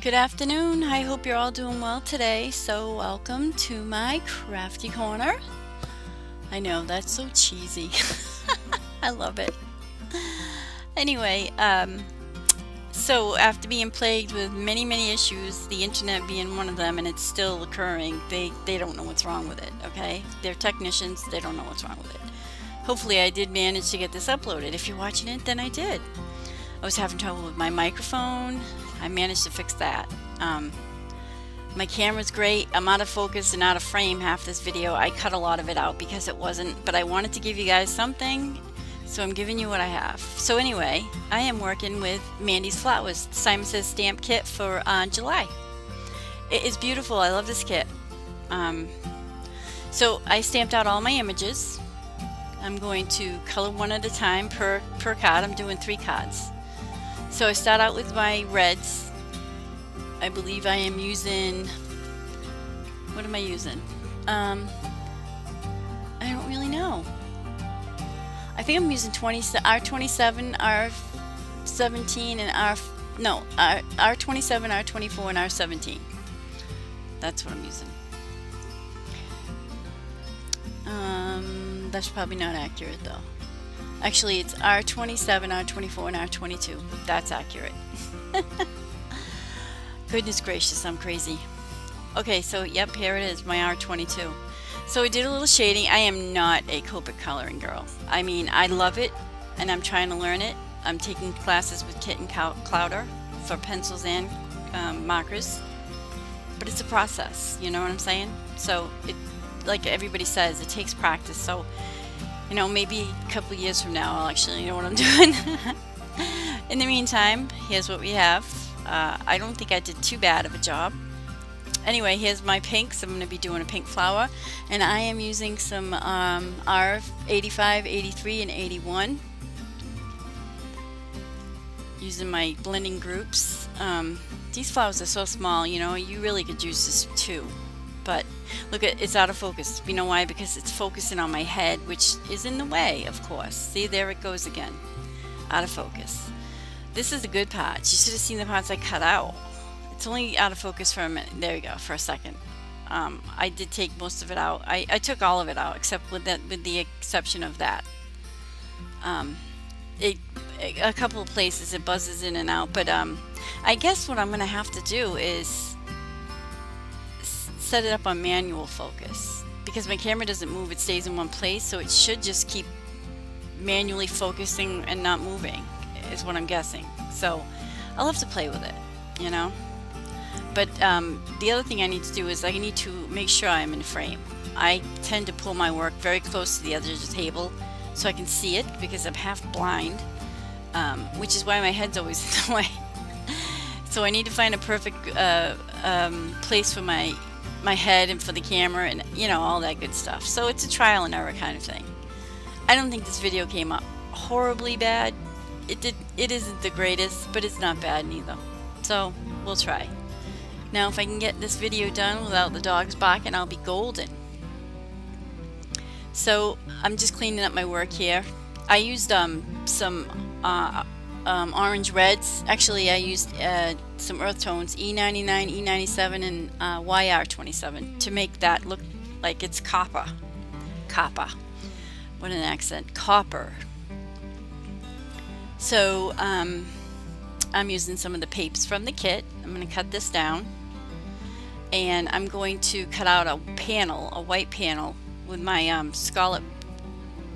Good afternoon. I hope you're all doing well today. So welcome to my crafty corner. I know, that's so cheesy. I love it. Anyway, so after being plagued with many issues, the internet being one of them, and it's still occurring, they don't know what's wrong with it, okay? They're technicians, they don't know what's wrong with it. Hopefully I did manage to get this uploaded. If you're watching it, then I did. I was having trouble with my microphone. I managed to fix that. My camera's great. I'm out of focus and out of frame half this video. I cut a lot of it out because it wasn't, but I wanted to give you guys something, so I'm giving you what I have. So anyway, I am working with Mandy's Flowers, Simon Says stamp kit for July. It is beautiful. I love this kit. So I stamped out all my images. I'm going to color one at a time per card. I'm doing 3 cards. So I start out with my reds. I believe I am using, what am I using? I don't really know. I think I'm using R27, R17, and R27, R24, and R17. That's what I'm using. That's probably not accurate though. Actually, it's R27, R24, and R22. That's accurate. Goodness gracious, I'm crazy. Okay, so yep, here it is, my R22. So I did a little shading. I am not a Copic coloring girl. I mean, I love it, and I'm trying to learn it. I'm taking classes with Kit and Clouder for pencils and markers. But it's a process, you know what I'm saying? So, like everybody says, it takes practice. So, you know, maybe a couple years from now I'll actually know what I'm doing. In the meantime, here's what we have. I don't think I did too bad of a job. Anyway, here's my pinks. I'm going to be doing a pink flower, and I am using some R85, 83, and 81. Using my blending groups. These flowers are so small, you know, you really could use this too. But look, it's out of focus. You know why? Because it's focusing on my head, which is in the way, of course. See, there it goes again. Out of focus. This is the good part. You should have seen the parts I cut out. It's only out of focus for a minute. There you go, for a second. I did take most of it out. I took all of it out, except with the exception of that. A couple of places it buzzes in and out, but I guess what I'm going to have to do is set it up on manual focus, because my camera doesn't move, it stays in one place, so it should just keep manually focusing and not moving, is what I'm guessing. So I'll have to play with it, you know. But the other thing I need to do is I need to make sure I'm in frame. I tend to pull my work very close to the edge of the table so I can see it, because I'm half blind, which is why my head's always in the way. So I need to find a perfect place for my head and for the camera, and you know, all that good stuff. So it's a trial and error kind of thing. I don't think this video came up horribly bad. It isn't the greatest, but it's not bad neither. So we'll try. Now if I can get this video done without the dogs barking, I'll be golden. So I'm just cleaning up my work here. I used some orange reds. Actually, I used some earth tones, E99, E97, and YR27 to make that look like it's copper. Copper. What an accent. Copper. So I'm using some of the papes from the kit. I'm going to cut this down, and I'm going to cut out a panel, a white panel, with my Scallop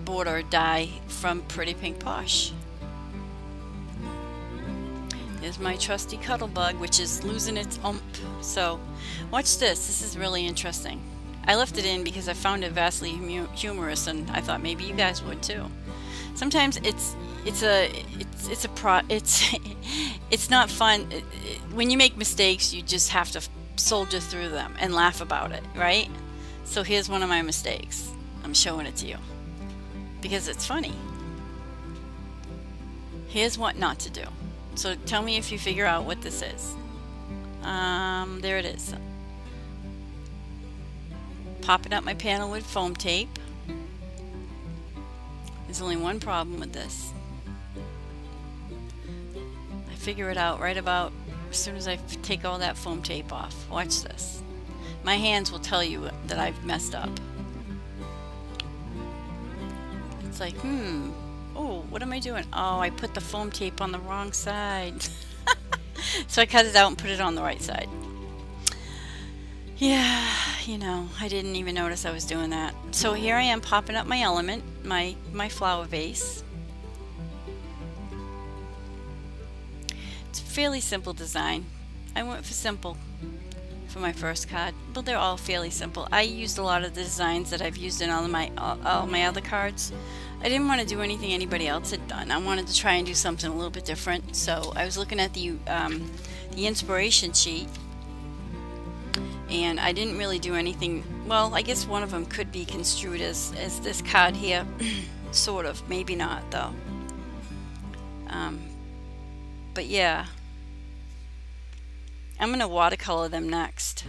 border die from Pretty Pink Posh. There's my trusty Cuttlebug, which is losing its oomph. So watch this. This is really interesting. I left it in because I found it vastly humorous, and I thought maybe you guys would too. Sometimes it's not fun. When you make mistakes, you just have to soldier through them and laugh about it, right? So here's one of my mistakes. I'm showing it to you because it's funny. Here's what not to do. So tell me if you figure out what this is. There it is. Popping up my panel with foam tape. There's only one problem with this. I figure it out right about as soon as I take all that foam tape off. Watch this. My hands will tell you that I've messed up. It's like, oh, what am I doing? Oh, I put the foam tape on the wrong side. So I cut it out and put it on the right side. Yeah, you know, I didn't even notice I was doing that. So here I am popping up my element, my flower vase. It's a fairly simple design. I went for simple for my first card, but they're all fairly simple. I used a lot of the designs that I've used in all my other cards. I didn't want to do anything anybody else had done. I wanted to try and do something a little bit different. So I was looking at the inspiration sheet, and I didn't really do anything. Well, I guess one of them could be construed as this card here. Sort of, maybe not though. But yeah, I'm going to watercolor them next.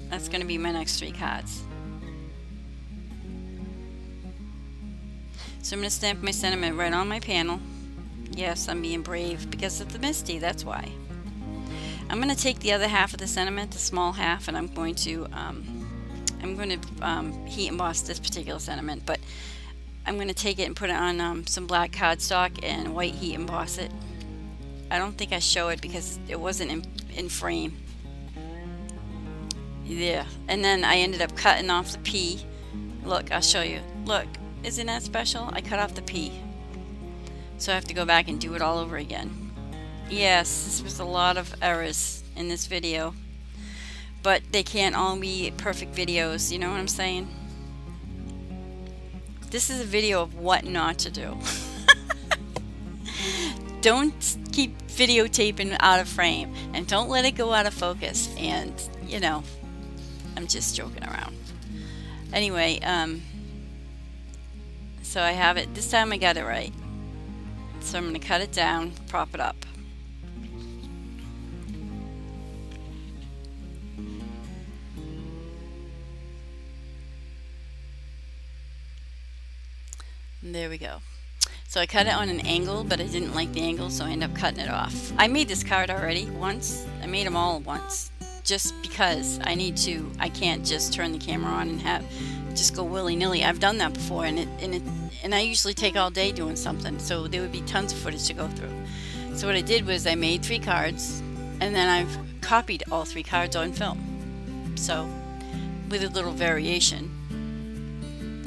That's going to be my next 3 cards. So I'm going to stamp my sentiment right on my panel. Yes, I'm being brave because of the Misty, that's why. I'm going to take the other half of the sentiment, the small half, and I'm going to heat emboss this particular sentiment, but I'm going to take it and put it on some black cardstock and white heat emboss it. I don't think I show it because it wasn't in frame. Yeah, and then I ended up cutting off the P. Look, I'll show you. Look, isn't that special? I cut off the P. So I have to go back and do it all over again. Yes, this was a lot of errors in this video, but they can't all be perfect videos, you know what I'm saying? This is a video of what not to do. Don't keep videotaping out of frame, and don't let it go out of focus, and you know, I'm just joking around. Anyway, so I have it, this time I got it right. So I'm going to cut it down, prop it up. And there we go. So I cut it on an angle, but I didn't like the angle, so I ended up cutting it off. I made this card already once. I made them all once, just because I can't just turn the camera on and just go willy-nilly. I've done that before, and I usually take all day doing something, so there would be tons of footage to go through. So what I did was I made 3 cards, and then I've copied all 3 cards on film. So with a little variation,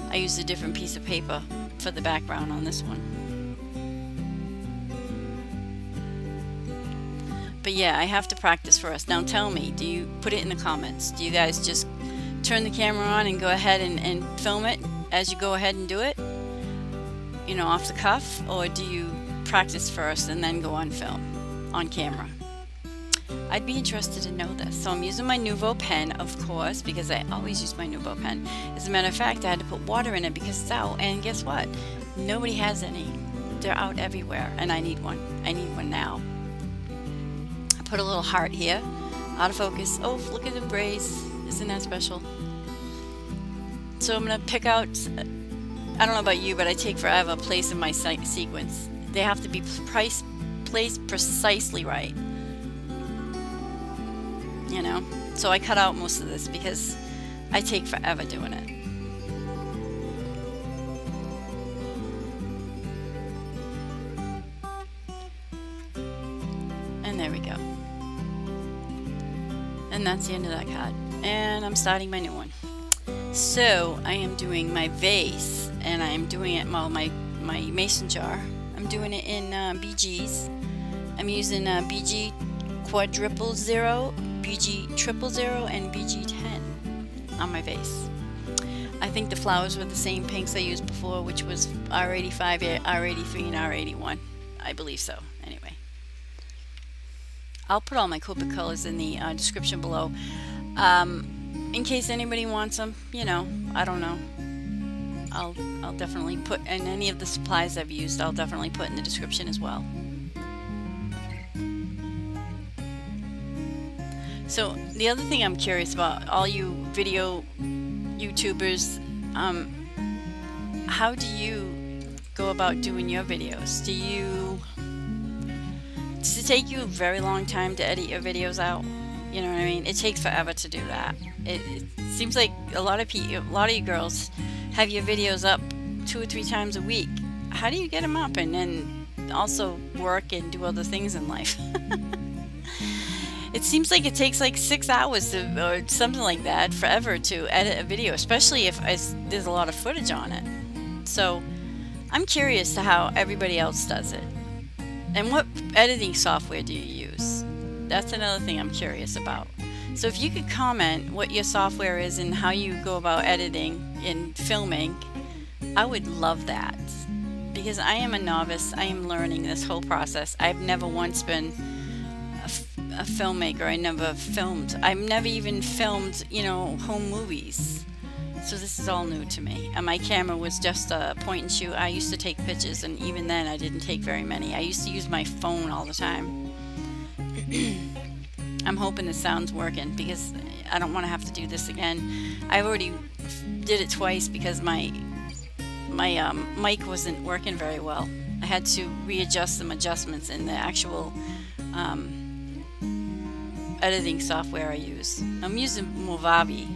I used a different piece of paper for the background on this one. But yeah, I have to practice first. Now tell me, do you put it in the comments? Do you guys just turn the camera on and go ahead and film it as you go ahead and do it? You know, off the cuff? Or do you practice first and then go on film, on camera? I'd be interested to know this. So I'm using my Nuvo pen, of course, because I always use my Nuvo pen. As a matter of fact, I had to put water in it because it's out, and guess what? Nobody has any. They're out everywhere, and I need one. I need one now. I put a little heart here, out of focus. Oh, look at the braids. Isn't that special? So I'm going to pick out, I don't know about you, but I take forever placing my sequins. They have to be placed precisely right. You know, so I cut out most of this because I take forever doing it. And there we go. And that's the end of that card. And I'm starting my new one. So I am doing my vase, and I am doing it, well, my mason jar. I'm doing it in BGs. I'm using BG quadruple 0, BG 000, and BG 10 on my vase. I think the flowers were the same pinks I used before, which was R85, R83, and R81. I believe so. Anyway, I'll put all my Copic colors in the description below, in case anybody wants them. You know, I don't know. I'll definitely put, and any of the supplies I've used, I'll definitely put in the description as well. So the other thing I'm curious about, all you video YouTubers, how do you go about doing your videos? it take you a very long time to edit your videos out? You know what I mean? It takes forever to do that. It seems like a lot of you girls have your videos up 2 or 3 times a week. How do you get them up and then also work and do other things in life? It seems like it takes like 6 hours or something like that, forever to edit a video, especially if there's a lot of footage on it. So I'm curious to how everybody else does it. And what editing software do you use? That's another thing I'm curious about. So if you could comment what your software is and how you go about editing and filming, I would love that. Because I am a novice, I am learning this whole process. I've never once been a filmmaker. I never filmed. I've never even filmed, you know, home movies. So this is all new to me. And my camera was just a point and shoot. I used to take pictures, and even then I didn't take very many. I used to use my phone all the time. I'm hoping this sound's working because I don't want to have to do this again. I already did it twice because my mic wasn't working very well. I had to readjust some adjustments in the actual editing software I use. I'm using Movavi.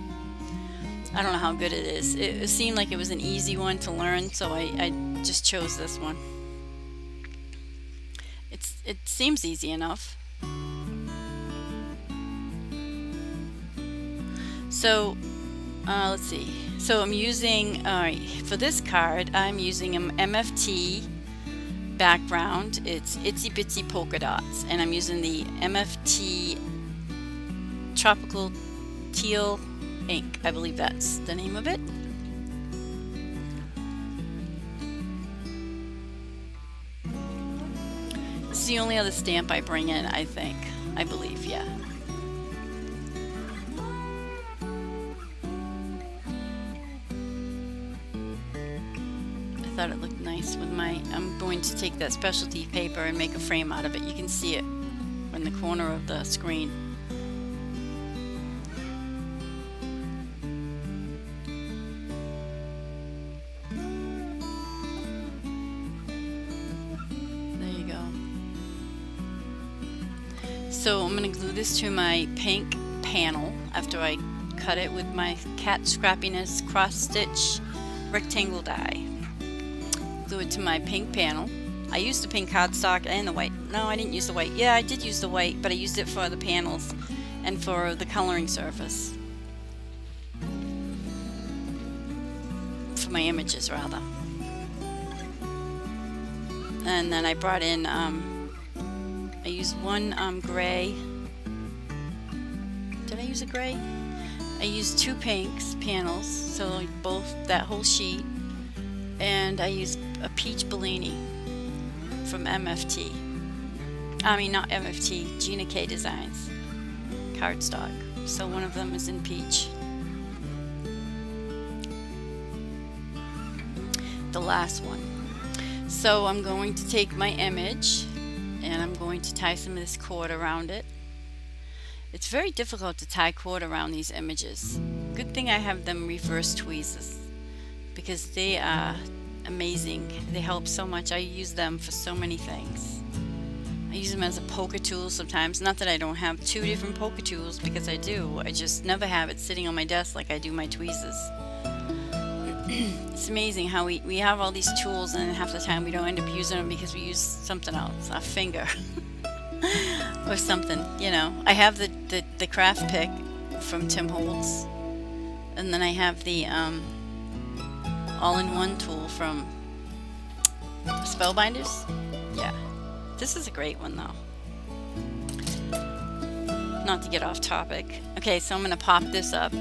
I don't know how good it is. It seemed like it was an easy one to learn, so I just chose this one. It seems easy enough. So let's see. So I'm using for this card, I'm using an MFT background. It's itsy bitsy polka dots, and I'm using the MFT Tropical Teal ink. I believe that's the name of it. This is the only other stamp I bring in, I think. I believe, yeah. I thought it looked nice with my... I'm going to take that specialty paper and make a frame out of it. You can see it in the corner of the screen. So I'm going to glue this to my pink panel after I cut it with my Cat Scrappiness cross stitch rectangle die. Glue it to my pink panel. I used the pink cardstock and the white. No, I didn't use the white. Yeah, I did use the white, but I used it for the panels and for the coloring surface. For my images, rather. And then I brought in I used one gray. Did I use a gray? I used 2 pinks panels, so both that whole sheet, and I used a peach Bellini from MFT. I mean, not MFT, Gina K Designs cardstock. So one of them is in peach. The last one. So I'm going to take my image and I'm going to tie some of this cord around it. It's very difficult to tie cord around these images. Good thing I have them reverse tweezers because they are amazing. They help so much. I use them for so many things. I use them as a poker tool sometimes. Not that I don't have 2 different poker tools, because I do. I just never have it sitting on my desk like I do my tweezers. It's amazing how we have all these tools and half the time we don't end up using them because we use something else, a finger or something, you know. I have the craft pick from Tim Holtz, and then I have the all-in-one tool from Spellbinders. Yeah, this is a great one though. Not to get off topic. Okay, so I'm going to pop this up.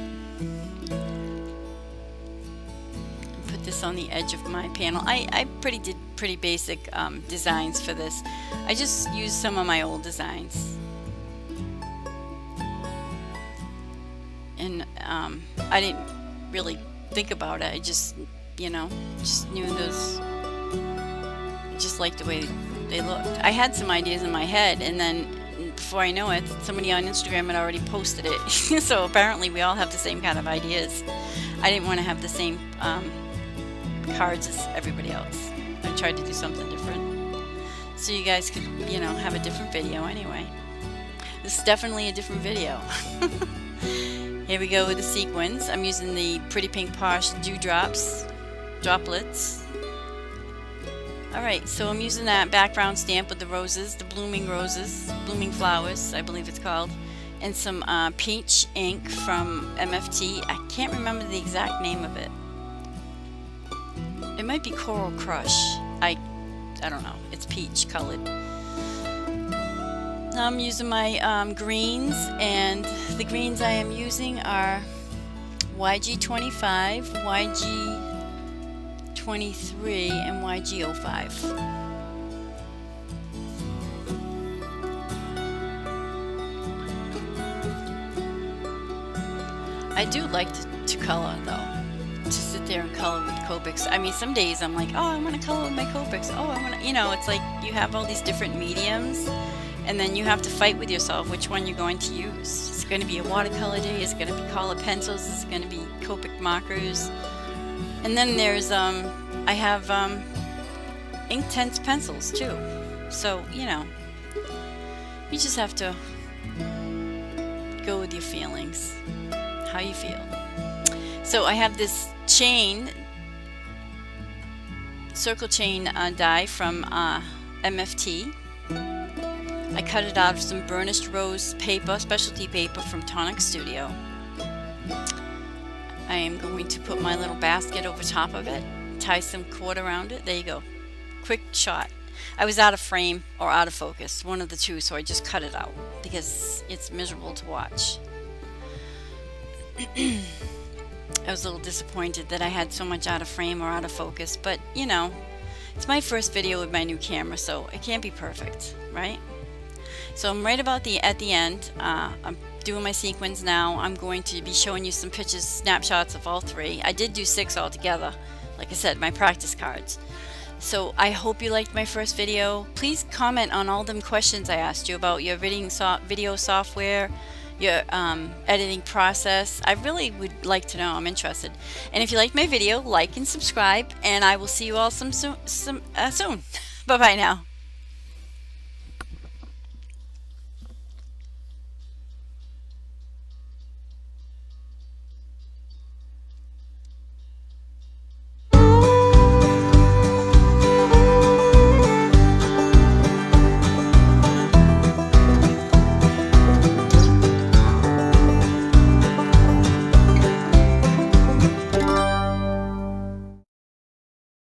This on the edge of my panel. I did pretty basic designs for this. I just used some of my old designs, and I didn't really think about it. I just, you know, just knew those. Just liked the way they looked. I had some ideas in my head, and then before I know it, somebody on Instagram had already posted it. So apparently we all have the same kind of ideas. I didn't want to have the same cards as everybody else. I tried to do something different. so you guys could, you know, have a different video anyway. This is definitely a different video. Here we go with the sequins. I'm using the Pretty Pink Posh Droplets. Alright, so I'm using that background stamp with the roses, the blooming flowers, I believe it's called, and some peach ink from MFT. I can't remember the exact name of it. It might be Coral Crush. I don't know. It's peach colored. Now I'm using my greens, and the greens I am using are YG25, YG23, and YG05. I do like to color though. To sit there and color with Copics. I mean, some days I'm like, oh, I want to color with my Copics. Oh, I want to, you know, it's like you have all these different mediums, and then you have to fight with yourself which one you're going to use. It's going to be a watercolor day, it's going to be colored pencils, it's going to be Copic markers. And then there's, I have Inktense pencils too. So, you know, you just have to go with your feelings, how you feel. So I have this chain, circle chain die from MFT. I cut it out of some burnished rose paper, specialty paper from Tonic Studio. I am going to put my little basket over top of it, tie some cord around it. There you go. Quick shot. I was out of frame or out of focus, one of the two, so I just cut it out because it's miserable to watch. I was a little disappointed that I had so much out of frame or out of focus, but you know, it's my first video with my new camera, so it can't be perfect, right? So I'm right about at the end. I'm doing my sequins now. I'm going to be showing you some pictures, snapshots of all three. I did do 6 altogether, like I said, my practice cards. So I hope you liked my first video. Please comment on all them questions I asked you about your video software, your editing process. I really would like to know. I'm interested. And if you liked my video, like and subscribe, and I will see you all soon. Bye bye now.